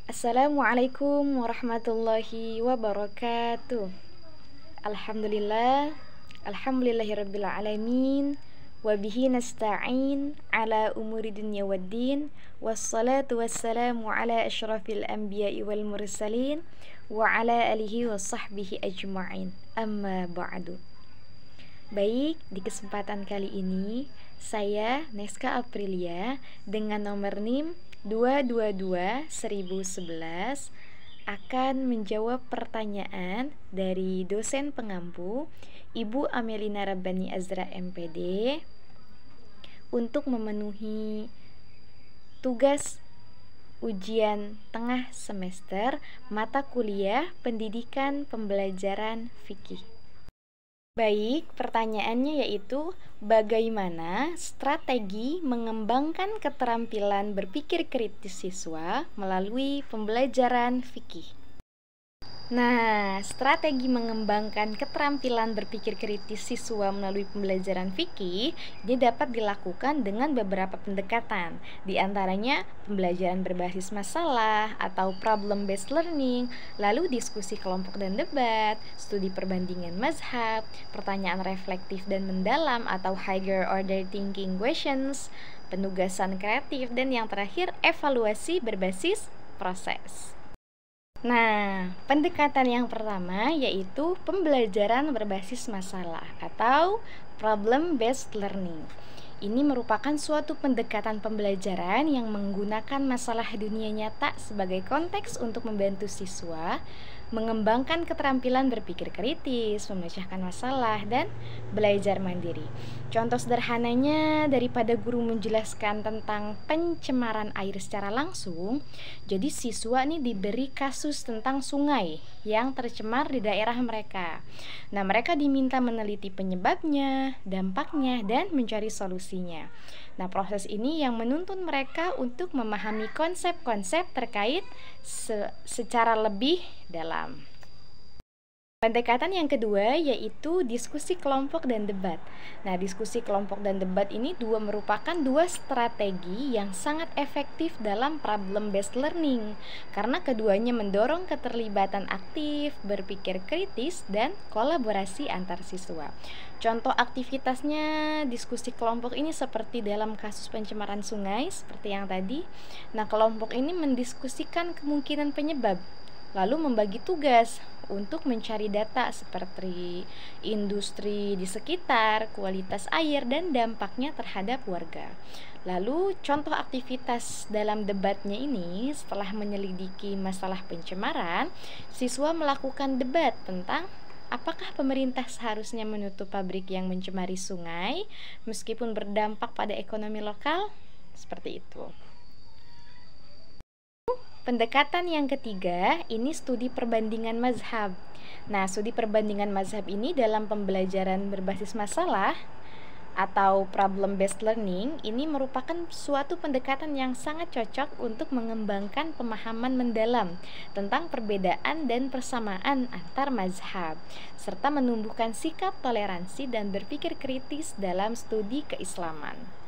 Assalamualaikum warahmatullahi wabarakatuh. Alhamdulillah, alhamdulillahirabbil alamin, wa bihi nasta'in ala umuri dunya waddin, wassalatu wassalamu ala asyrafil anbiya'i wal mursalin wa ala alihi wa sahbihi ajma'in. Amma ba'du. Baik, di kesempatan kali ini saya Neska Aprilia dengan nomor NIM 222-1011 akan menjawab pertanyaan dari dosen pengampu Ibu Amelina Rabbani Azra MPD untuk memenuhi tugas ujian tengah semester mata kuliah Pendidikan Pembelajaran Fikih. Baik, pertanyaannya yaitu bagaimana strategi mengembangkan keterampilan berpikir kritis siswa melalui pembelajaran fikih. Nah, strategi mengembangkan keterampilan berpikir kritis siswa melalui pembelajaran fikih ini dapat dilakukan dengan beberapa pendekatan. Di antaranya pembelajaran berbasis masalah atau problem based learning, lalu diskusi kelompok dan debat, studi perbandingan mazhab, pertanyaan reflektif dan mendalam atau higher order thinking questions, penugasan kreatif, dan yang terakhir evaluasi berbasis proses. Nah, pendekatan yang pertama yaitu pembelajaran berbasis masalah atau problem based learning. Ini merupakan suatu pendekatan pembelajaran yang menggunakan masalah dunia nyata sebagai konteks untuk membantu siswa mengembangkan keterampilan berpikir kritis, memecahkan masalah, dan belajar mandiri. Contoh sederhananya, daripada guru menjelaskan tentang pencemaran air secara langsung, jadi siswa ini diberi kasus tentang sungai yang tercemar di daerah mereka. Nah, mereka diminta meneliti penyebabnya, dampaknya, dan mencari solusinya. Nah, proses ini yang menuntun mereka untuk memahami konsep-konsep terkait secara lebih dalam. Pendekatan yang kedua yaitu diskusi kelompok dan debat. Nah, diskusi kelompok dan debat ini merupakan dua strategi yang sangat efektif dalam problem based learning karena keduanya mendorong keterlibatan aktif, berpikir kritis, dan kolaborasi antar siswa. Contoh aktivitasnya diskusi kelompok ini seperti dalam kasus pencemaran sungai seperti yang tadi. Nah, kelompok ini mendiskusikan kemungkinan penyebab, lalu membagi tugas untuk mencari data seperti industri di sekitar, kualitas air, dan dampaknya terhadap warga. Lalu contoh aktivitas dalam debatnya ini, setelah menyelidiki masalah pencemaran, siswa melakukan debat tentang apakah pemerintah seharusnya menutup pabrik yang mencemari sungai meskipun berdampak pada ekonomi lokal? Seperti itu. Pendekatan yang ketiga, ini studi perbandingan mazhab. Nah, studi perbandingan mazhab ini dalam pembelajaran berbasis masalah atau problem based learning ini merupakan suatu pendekatan yang sangat cocok untuk mengembangkan pemahaman mendalam tentang perbedaan dan persamaan antar mazhab, serta menumbuhkan sikap toleransi dan berpikir kritis dalam studi keislaman.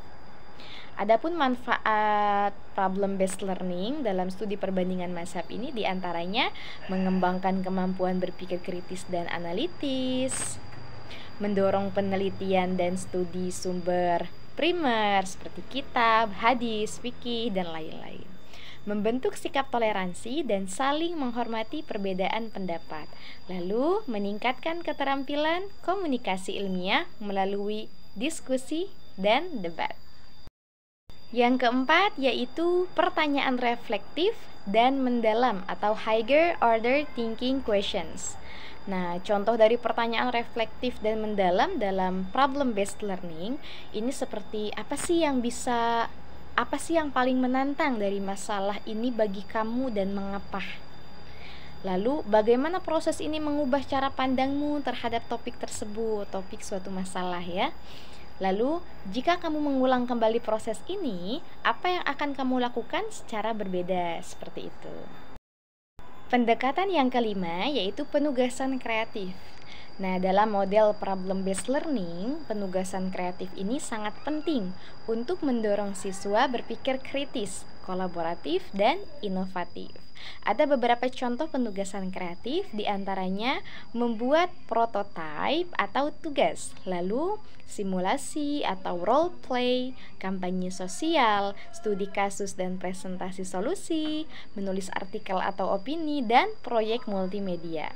Adapun manfaat problem based learning dalam studi perbandingan mazhab ini diantaranya mengembangkan kemampuan berpikir kritis dan analitis, mendorong penelitian dan studi sumber primer seperti kitab, hadis, fikih, dan lain-lain, membentuk sikap toleransi dan saling menghormati perbedaan pendapat, lalu meningkatkan keterampilan komunikasi ilmiah melalui diskusi dan debat. Yang keempat yaitu pertanyaan reflektif dan mendalam atau higher order thinking questions. Nah, contoh dari pertanyaan reflektif dan mendalam dalam problem based learning ini seperti apa sih yang paling menantang dari masalah ini bagi kamu dan mengapa? Lalu bagaimana proses ini mengubah cara pandangmu terhadap topik tersebut, topik suatu masalah ya. Lalu, jika kamu mengulang kembali proses ini, apa yang akan kamu lakukan secara berbeda? Seperti itu. Pendekatan yang kelima yaitu penugasan kreatif. Nah, dalam model problem based learning, penugasan kreatif ini sangat penting untuk mendorong siswa berpikir kritis, kolaboratif, dan inovatif. Ada beberapa contoh penugasan kreatif, diantaranya membuat prototipe atau tugas, lalu simulasi atau role play, kampanye sosial, studi kasus dan presentasi solusi, menulis artikel atau opini, dan proyek multimedia.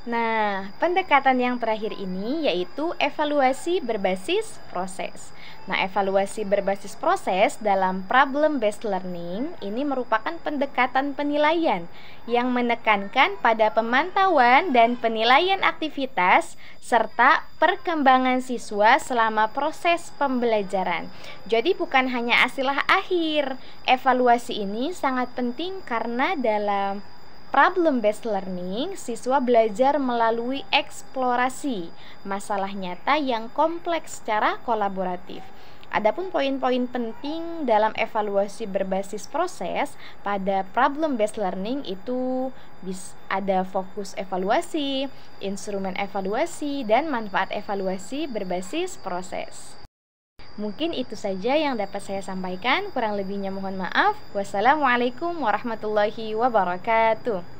Nah, pendekatan yang terakhir ini yaitu evaluasi berbasis proses. Nah, evaluasi berbasis proses dalam problem-based learning ini merupakan pendekatan penilaian yang menekankan pada pemantauan dan penilaian aktivitas serta perkembangan siswa selama proses pembelajaran. Jadi bukan hanya hasil akhir. Evaluasi ini sangat penting karena dalam problem-based learning, siswa belajar melalui eksplorasi masalah nyata yang kompleks secara kolaboratif. Adapun poin-poin penting dalam evaluasi berbasis proses pada problem-based learning itu ada fokus evaluasi, instrumen evaluasi, dan manfaat evaluasi berbasis proses. Mungkin itu saja yang dapat saya sampaikan, kurang lebihnya mohon maaf. Wassalamualaikum warahmatullahi wabarakatuh.